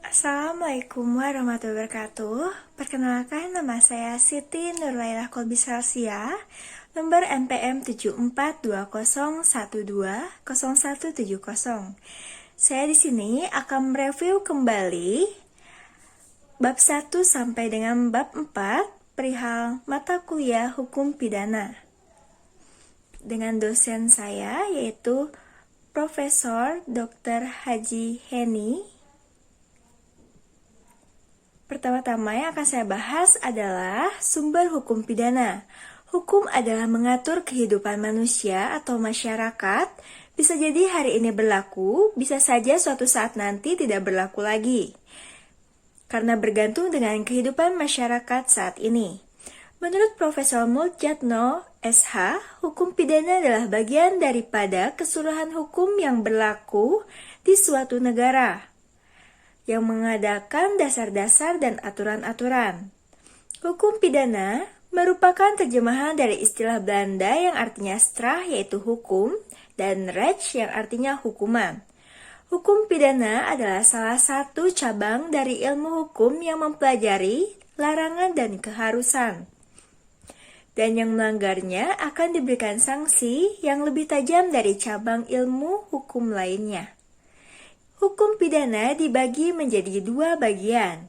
Assalamualaikum warahmatullahi wabarakatuh. Perkenalkan, nama saya Siti Nurlailah Kolbisalsia, nomor NPM 7420120170. Saya di sini akan mereview kembali bab 1 sampai dengan bab 4 perihal mata kuliah hukum pidana dengan dosen saya, yaitu Profesor Dr. Haji Heni. Pertama-tama yang akan saya bahas adalah sumber hukum pidana. Hukum adalah mengatur kehidupan manusia atau masyarakat. Bisa jadi hari ini berlaku, bisa saja suatu saat nanti tidak berlaku lagi. Karena bergantung dengan kehidupan masyarakat saat ini. Menurut Profesor Muljatno, SH, hukum pidana adalah bagian daripada keseluruhan hukum yang berlaku di suatu negara, yang mengadakan dasar-dasar dan aturan-aturan. Hukum pidana merupakan terjemahan dari istilah Belanda yang artinya straf, yaitu hukum, dan recht yang artinya hukuman. Hukum pidana adalah salah satu cabang dari ilmu hukum yang mempelajari larangan dan keharusan. Dan yang melanggarnya akan diberikan sanksi yang lebih tajam dari cabang ilmu hukum lainnya. Hukum pidana dibagi menjadi dua bagian.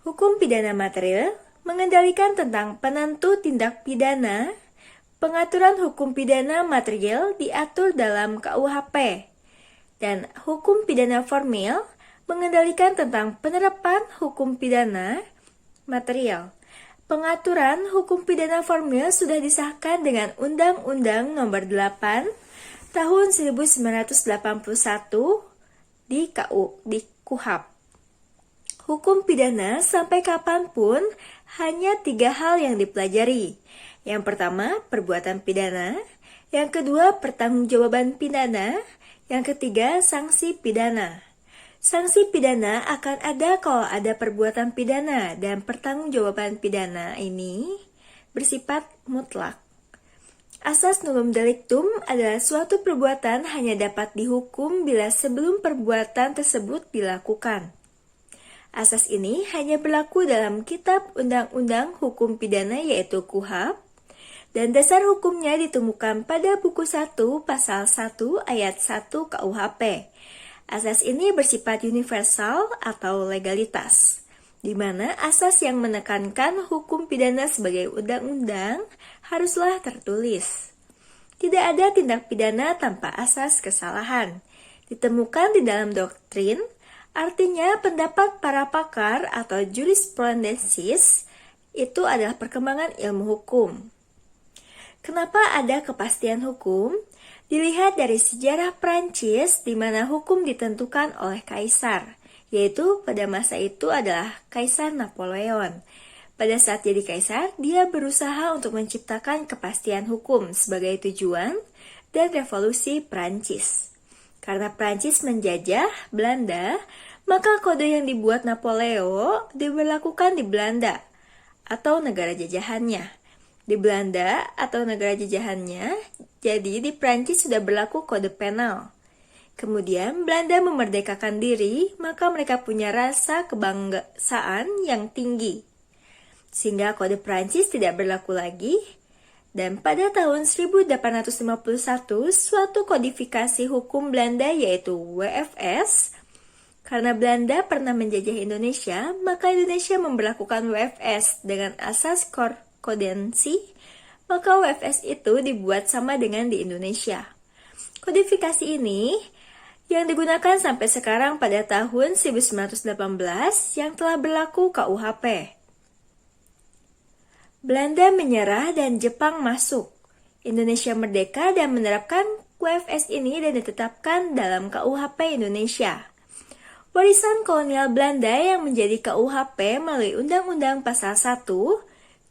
Hukum pidana material mengendalikan tentang penentu tindak pidana. Pengaturan hukum pidana material diatur dalam KUHP. Dan hukum pidana formil mengendalikan tentang penerapan hukum pidana material. Pengaturan hukum pidana formil sudah disahkan dengan Undang-Undang Nomor 8 Tahun 1981 di KUHP. Hukum pidana sampai kapanpun hanya 3 hal yang dipelajari. Yang pertama, perbuatan pidana. Yang kedua, pertanggungjawaban pidana. Yang ketiga, sanksi pidana. Sanksi pidana akan ada kalau ada perbuatan pidana, dan pertanggungjawaban pidana ini bersifat mutlak. Asas nullum delictum adalah suatu perbuatan hanya dapat dihukum bila sebelum perbuatan tersebut dilakukan. Asas ini hanya berlaku dalam Kitab Undang-Undang Hukum Pidana, yaitu KUHP, dan dasar hukumnya ditemukan pada buku 1 pasal 1 ayat 1 KUHP. Asas ini bersifat universal atau legalitas, di mana asas yang menekankan hukum pidana sebagai undang-undang haruslah tertulis. Tidak ada tindak pidana tanpa asas kesalahan. Ditemukan di dalam doktrin, artinya pendapat para pakar atau jurisprudensis itu adalah perkembangan ilmu hukum. Kenapa ada kepastian hukum? Dilihat dari sejarah Prancis di mana hukum ditentukan oleh kaisar, yaitu pada masa itu adalah Kaisar Napoleon. Pada saat jadi kaisar, dia berusaha untuk menciptakan kepastian hukum sebagai tujuan dan revolusi Prancis. Karena Prancis menjajah Belanda, maka kode yang dibuat Napoleon diberlakukan di Belanda atau negara jajahannya. Di Belanda atau negara jajahannya, jadi di Prancis sudah berlaku kode penal. Kemudian Belanda memerdekakan diri, maka mereka punya rasa kebangsaan yang tinggi. Sehingga kode Prancis tidak berlaku lagi. Dan pada tahun 1851, suatu kodifikasi hukum Belanda yaitu WFS. Karena Belanda pernah menjajah Indonesia, maka Indonesia memberlakukan WFS dengan asas korrespondensi, maka WFS itu dibuat sama dengan di Indonesia. Kodifikasi ini yang digunakan sampai sekarang pada tahun 1918 yang telah berlaku KUHP. Belanda menyerah dan Jepang masuk. Indonesia merdeka dan menerapkan WFS ini dan ditetapkan dalam KUHP Indonesia. Warisan kolonial Belanda yang menjadi KUHP melalui Undang-Undang Pasal 1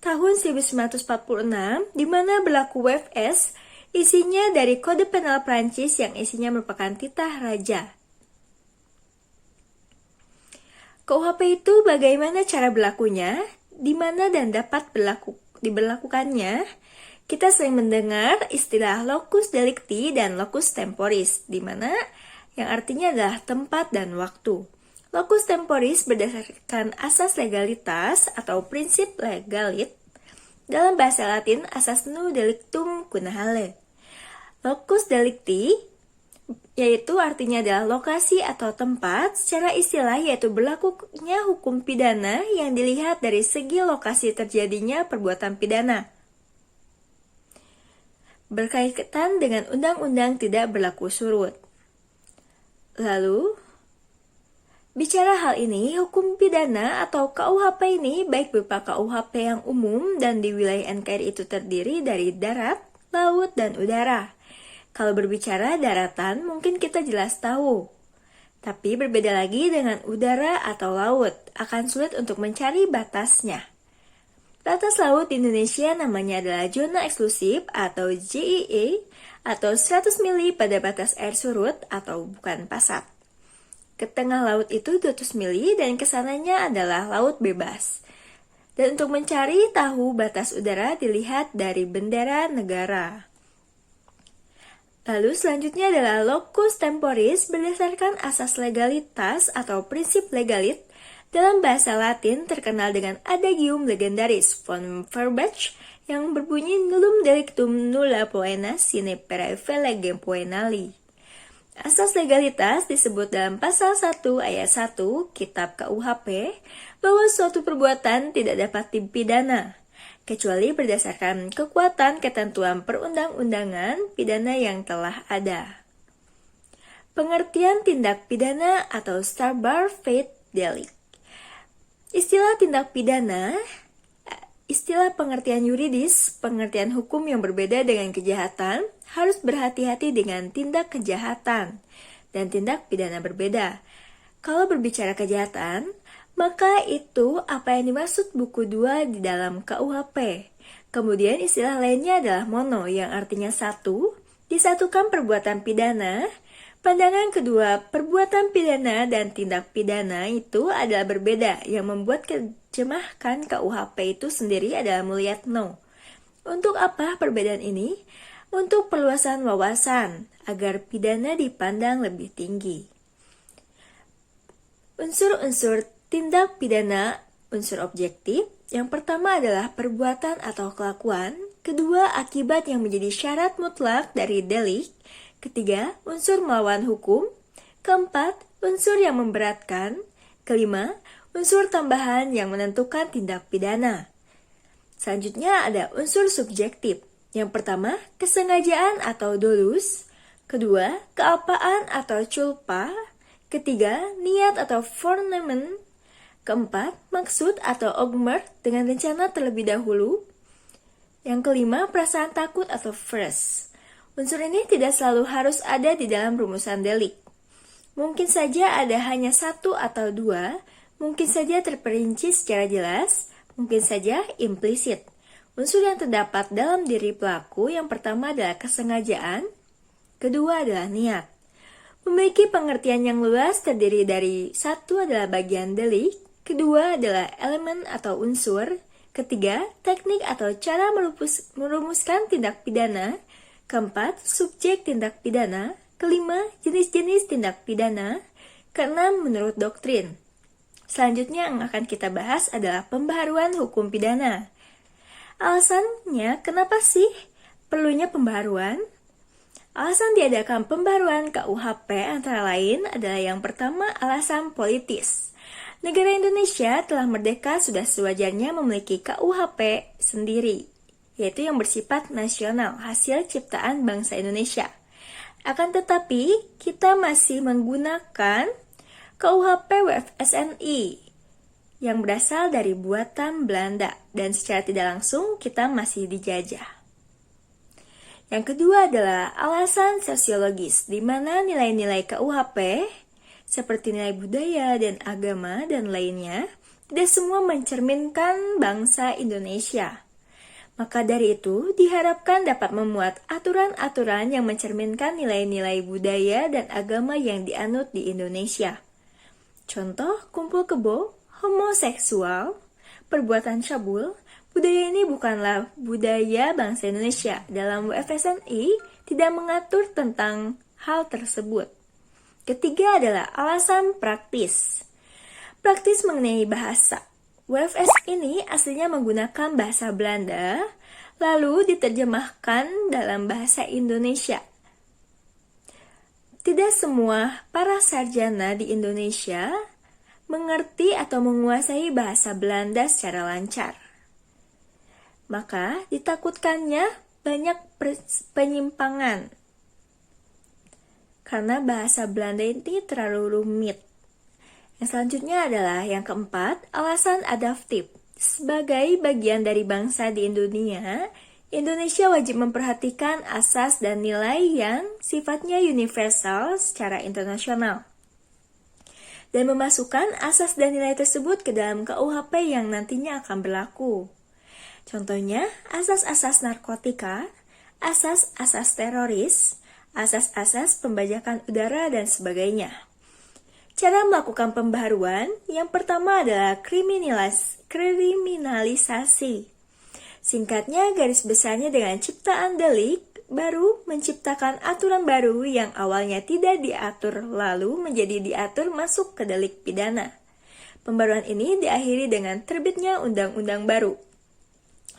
tahun 1946, di mana berlaku WFS, isinya dari Kode Penal Prancis yang isinya merupakan titah raja. KUHP itu bagaimana cara berlakunya, di mana dan dapat diberlakukannya. Kita sering mendengar istilah locus delicti dan locus temporis, di mana yang artinya adalah tempat dan waktu. Locus temporis berdasarkan asas legalitas atau prinsip legalit. Dalam bahasa Latin, asas nu delictum cunahale. Locus delicti yaitu artinya adalah lokasi atau tempat, secara istilah yaitu berlakunya hukum pidana yang dilihat dari segi lokasi terjadinya perbuatan pidana. Berkaitan dengan undang-undang tidak berlaku surut. Lalu, bicara hal ini, hukum pidana atau KUHP ini baik berupa KUHP yang umum dan di wilayah NKRI itu terdiri dari darat, laut, dan udara. Kalau berbicara daratan, mungkin kita jelas tahu. Tapi berbeda lagi dengan udara atau laut, akan sulit untuk mencari batasnya. Batas laut di Indonesia namanya adalah zona eksklusif atau ZEE atau 100 mili pada batas air surut atau bukan pasat. Ke tengah laut itu 200 mili dan kesananya adalah laut bebas. Dan untuk mencari tahu batas udara dilihat dari bendera negara. Lalu selanjutnya adalah locus temporis berdasarkan asas legalitas atau prinsip legalit. Dalam bahasa Latin terkenal dengan adagium legendaris von Feuerbach yang berbunyi nullum delictum nulla poena sine pereve legem poenali. Asas legalitas disebut dalam pasal 1 ayat 1 Kitab KUHP bahwa suatu perbuatan tidak dapat dipidana, kecuali berdasarkan kekuatan ketentuan perundang-undangan pidana yang telah ada. Pengertian tindak pidana atau Strafbar delict. Istilah tindak pidana, istilah pengertian yuridis, pengertian hukum yang berbeda dengan kejahatan, harus berhati-hati dengan tindak kejahatan dan tindak pidana berbeda. Kalau berbicara kejahatan, maka itu apa yang dimaksud buku 2 di dalam KUHP. Kemudian istilah lainnya adalah mono yang artinya satu, disatukan perbuatan pidana. Pandangan kedua, perbuatan pidana dan tindak pidana itu adalah berbeda yang membuat terjemahkan KUHP itu sendiri adalah melihat no. Untuk apa perbedaan ini? Untuk perluasan wawasan, agar pidana dipandang lebih tinggi. Unsur-unsur tindak pidana, unsur objektif, yang pertama adalah perbuatan atau kelakuan, kedua akibat yang menjadi syarat mutlak dari delik, ketiga unsur melawan hukum, keempat unsur yang memberatkan, kelima unsur tambahan yang menentukan tindak pidana. Selanjutnya ada unsur subjektif. Yang pertama, kesengajaan atau dolus. Kedua, keapaan atau culpa. Ketiga, niat atau forenemen. Keempat, maksud atau ogmer dengan rencana terlebih dahulu. Yang kelima, perasaan takut atau first. Unsur ini tidak selalu harus ada di dalam rumusan delik. Mungkin saja ada hanya satu atau dua, mungkin saja terperinci secara jelas, mungkin saja implisit. Unsur yang terdapat dalam diri pelaku yang pertama adalah kesengajaan, kedua adalah niat. Memiliki pengertian yang luas terdiri dari satu adalah bagian delik, kedua adalah elemen atau unsur, ketiga teknik atau cara merumuskan tindak pidana, keempat subjek tindak pidana, kelima jenis-jenis tindak pidana, keenam menurut doktrin. Selanjutnya yang akan kita bahas adalah pembaharuan hukum pidana. Alasannya, kenapa sih perlunya pembaharuan? Alasan diadakan pembaharuan KUHP antara lain adalah yang pertama alasan politis. Negara Indonesia telah merdeka sudah sewajarnya memiliki KUHP sendiri, yaitu yang bersifat nasional, hasil ciptaan bangsa Indonesia. Akan tetapi, kita masih menggunakan KUHP WFSNI yang berasal dari buatan Belanda dan secara tidak langsung kita masih dijajah. Yang kedua adalah alasan sosiologis, di mana nilai-nilai KUHP seperti nilai budaya dan agama dan lainnya tidak semua mencerminkan bangsa Indonesia. Maka dari itu diharapkan dapat memuat aturan-aturan yang mencerminkan nilai-nilai budaya dan agama yang dianut di Indonesia. Contoh kumpul kebo, homoseksual, perbuatan cabul, budaya ini bukanlah budaya bangsa Indonesia. Dalam WFSNI tidak mengatur tentang hal tersebut. Ketiga adalah alasan praktis. Praktis mengenai bahasa. WFS ini aslinya menggunakan bahasa Belanda, lalu diterjemahkan dalam bahasa Indonesia. Tidak semua para sarjana di Indonesia mengerti atau menguasai bahasa Belanda secara lancar. Maka ditakutkannya banyak penyimpangan karena bahasa Belanda ini terlalu rumit. Yang selanjutnya adalah yang keempat, alasan adaptif. Sebagai bagian dari bangsa di Indonesia wajib memperhatikan asas dan nilai yang sifatnya universal secara internasional dan memasukkan asas dan nilai tersebut ke dalam KUHP yang nantinya akan berlaku. Contohnya, asas-asas narkotika, asas-asas teroris, asas-asas pembajakan udara, dan sebagainya. Cara melakukan pembaharuan yang pertama adalah kriminalisasi. Singkatnya, garis besarnya dengan ciptaan delik baru menciptakan aturan baru yang awalnya tidak diatur lalu menjadi diatur masuk ke delik pidana. Pembaruan ini diakhiri dengan terbitnya undang-undang baru.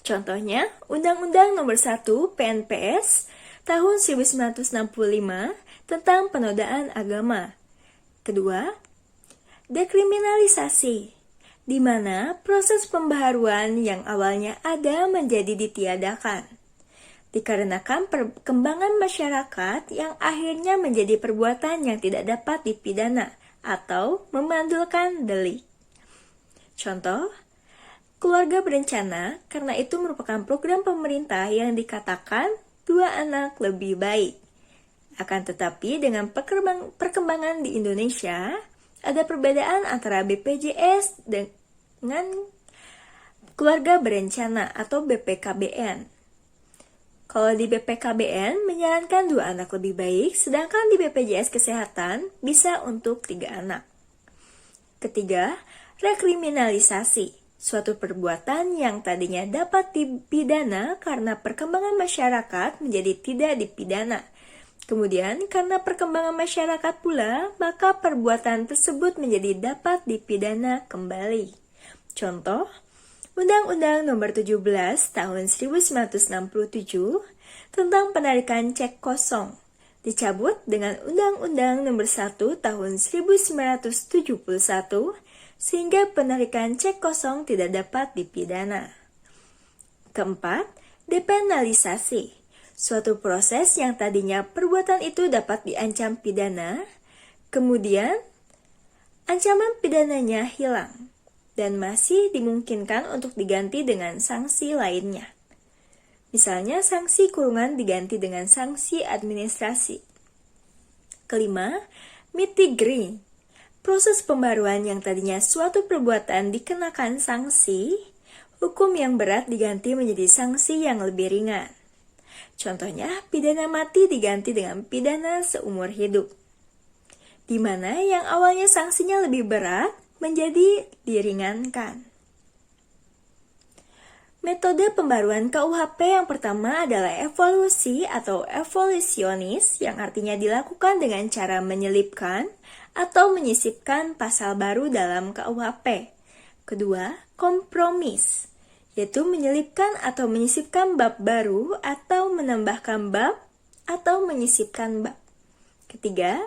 Contohnya, Undang-Undang Nomor 1 PNPS tahun 1965 tentang penodaan agama. Kedua, dekriminalisasi, di mana proses pembaharuan yang awalnya ada menjadi ditiadakan. Dikarenakan perkembangan masyarakat yang akhirnya menjadi perbuatan yang tidak dapat dipidana atau memandulkan delik. Contoh, keluarga berencana karena itu merupakan program pemerintah yang dikatakan 2 anak lebih baik. Akan tetapi dengan perkembangan di Indonesia, ada perbedaan antara BPJS dengan keluarga berencana atau BPKBN. Kalau di BPKBN menyarankan 2 anak lebih baik, sedangkan di BPJS Kesehatan bisa untuk 3 anak. Ketiga, rekriminalisasi. Suatu perbuatan yang tadinya dapat dipidana karena perkembangan masyarakat menjadi tidak dipidana. Kemudian, karena perkembangan masyarakat pula, maka perbuatan tersebut menjadi dapat dipidana kembali. Contoh, Undang-Undang Nomor 17 Tahun 1967 tentang penarikan cek kosong dicabut dengan Undang-Undang Nomor 1 Tahun 1971 sehingga penarikan cek kosong tidak dapat dipidana. Keempat, depenalisasi. Suatu proses yang tadinya perbuatan itu dapat diancam pidana, kemudian ancaman pidananya hilang dan masih dimungkinkan untuk diganti dengan sanksi lainnya. Misalnya, sanksi kurungan diganti dengan sanksi administrasi. Kelima, mitigasi. Proses pembaruan yang tadinya suatu perbuatan dikenakan sanksi, hukum yang berat diganti menjadi sanksi yang lebih ringan. Contohnya, pidana mati diganti dengan pidana seumur hidup, di mana yang awalnya sanksinya lebih berat menjadi diringankan. Metode pembaruan KUHP yang pertama adalah evolusi atau evolusionis, yang artinya dilakukan dengan cara menyelipkan atau menyisipkan pasal baru dalam KUHP. Kedua, kompromis, yaitu menyelipkan atau menyisipkan bab baru atau menambahkan bab atau menyisipkan bab. Ketiga,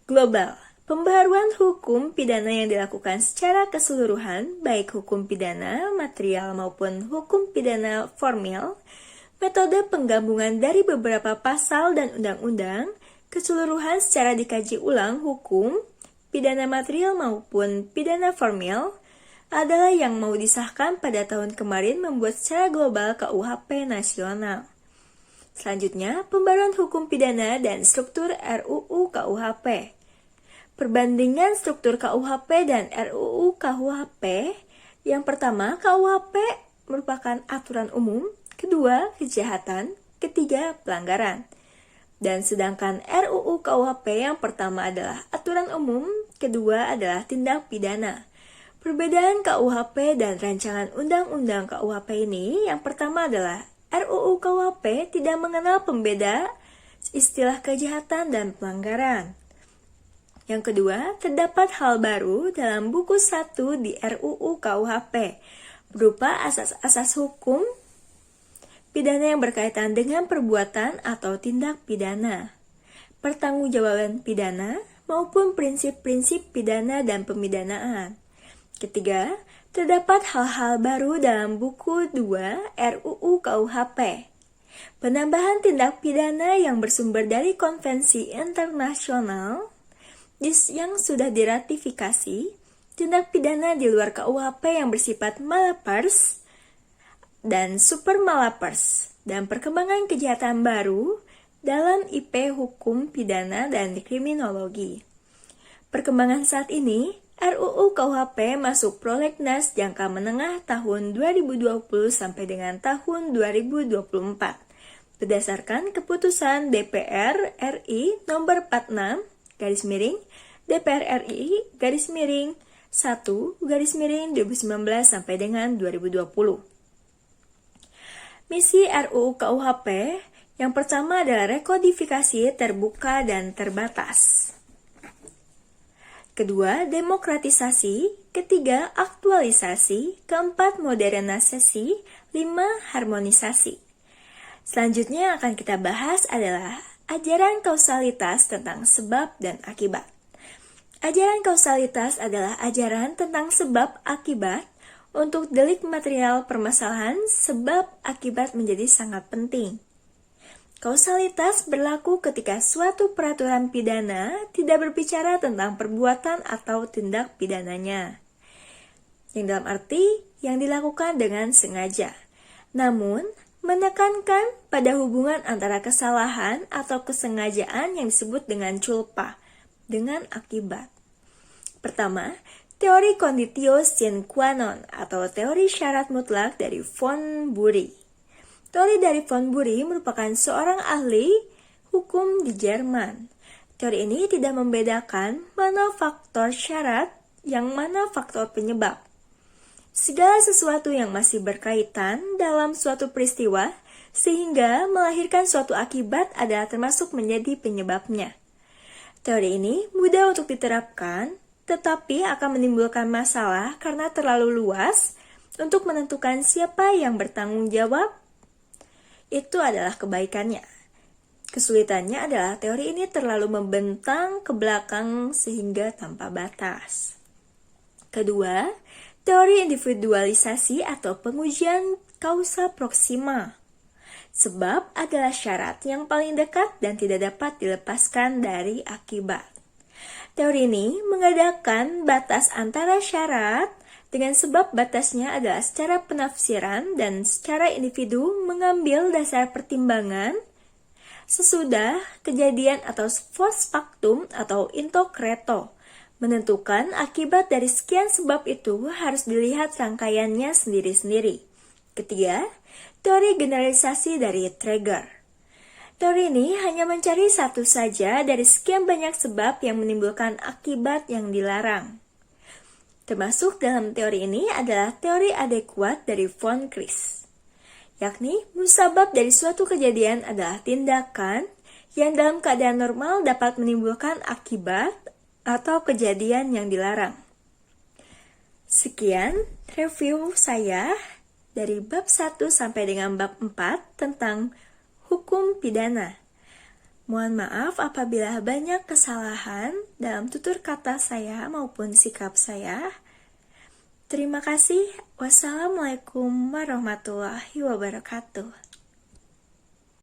global, pembaharuan hukum pidana yang dilakukan secara keseluruhan, baik hukum pidana material maupun hukum pidana formil, metode penggabungan dari beberapa pasal dan undang-undang, keseluruhan secara dikaji ulang hukum, pidana material maupun pidana formil, adalah yang mau disahkan pada tahun kemarin membuat secara global KUHP nasional. Selanjutnya, pembaruan hukum pidana dan struktur RUU KUHP. Perbandingan struktur KUHP dan RUU KUHP. Yang pertama, KUHP merupakan aturan umum, kedua, kejahatan, ketiga, pelanggaran. Dan sedangkan RUU KUHP yang pertama adalah aturan umum, kedua adalah tindak pidana. Perbedaan KUHP dan rancangan undang-undang KUHP ini yang pertama adalah RUU KUHP tidak mengenal pembeda istilah kejahatan dan pelanggaran. Yang kedua, terdapat hal baru dalam buku 1 di RUU KUHP, berupa asas-asas hukum pidana yang berkaitan dengan perbuatan atau tindak pidana, pertanggungjawaban pidana, maupun prinsip-prinsip pidana dan pemidanaan. Ketiga, terdapat hal-hal baru dalam buku 2 RUU KUHP. Penambahan tindak pidana yang bersumber dari konvensi internasional yang sudah diratifikasi, tindak pidana di luar KUHP yang bersifat malapers dan super malapers, dan perkembangan kejahatan baru dalam IP hukum pidana dan kriminologi. Perkembangan saat ini, RUU KUHP masuk prolegnas jangka menengah tahun 2020 sampai dengan tahun 2024 berdasarkan keputusan DPR RI nomor 46 DPR RI 1/2019 sampai dengan 2020. Misi RUU KUHP yang pertama adalah rekodifikasi terbuka dan terbatas. Kedua, demokratisasi. Ketiga, aktualisasi. Keempat, modernisasi. 5, harmonisasi. Selanjutnya akan kita bahas adalah ajaran kausalitas tentang sebab dan akibat. Ajaran kausalitas adalah ajaran tentang sebab akibat. Untuk delik material permasalahan, sebab akibat menjadi sangat penting. Kausalitas berlaku ketika suatu peraturan pidana tidak berbicara tentang perbuatan atau tindak pidananya, yang dalam arti yang dilakukan dengan sengaja, namun menekankan pada hubungan antara kesalahan atau kesengajaan yang disebut dengan culpa dengan akibat. Pertama, teori conditio sine qua non atau teori syarat mutlak dari von Bury. Teori dari von Bury merupakan seorang ahli hukum di Jerman. Teori ini tidak membedakan mana faktor syarat yang mana faktor penyebab. Segala sesuatu yang masih berkaitan dalam suatu peristiwa sehingga melahirkan suatu akibat adalah termasuk menjadi penyebabnya. Teori ini mudah untuk diterapkan, tetapi akan menimbulkan masalah karena terlalu luas untuk menentukan siapa yang bertanggung jawab. Itu adalah kebaikannya. Kesulitannya adalah teori ini terlalu membentang ke belakang sehingga tanpa batas. Kedua, teori individualisasi atau pengujian kausa proxima. Sebab adalah syarat yang paling dekat dan tidak dapat dilepaskan dari akibat. Teori ini mengadakan batas antara syarat dengan sebab batasnya adalah secara penafsiran dan secara individu mengambil dasar pertimbangan sesudah kejadian atau post factum atau intokreto. Menentukan akibat dari sekian sebab itu harus dilihat rangkaiannya sendiri-sendiri. Ketiga, teori generalisasi dari Traeger. Teori ini hanya mencari satu saja dari sekian banyak sebab yang menimbulkan akibat yang dilarang. Termasuk dalam teori ini adalah teori adekuat dari von Kris, yakni musabab dari suatu kejadian adalah tindakan yang dalam keadaan normal dapat menimbulkan akibat atau kejadian yang dilarang. Sekian review saya dari bab 1 sampai dengan bab 4 tentang hukum pidana. Mohon maaf apabila banyak kesalahan dalam tutur kata saya maupun sikap saya. Terima kasih. Wassalamualaikum warahmatullahi wabarakatuh.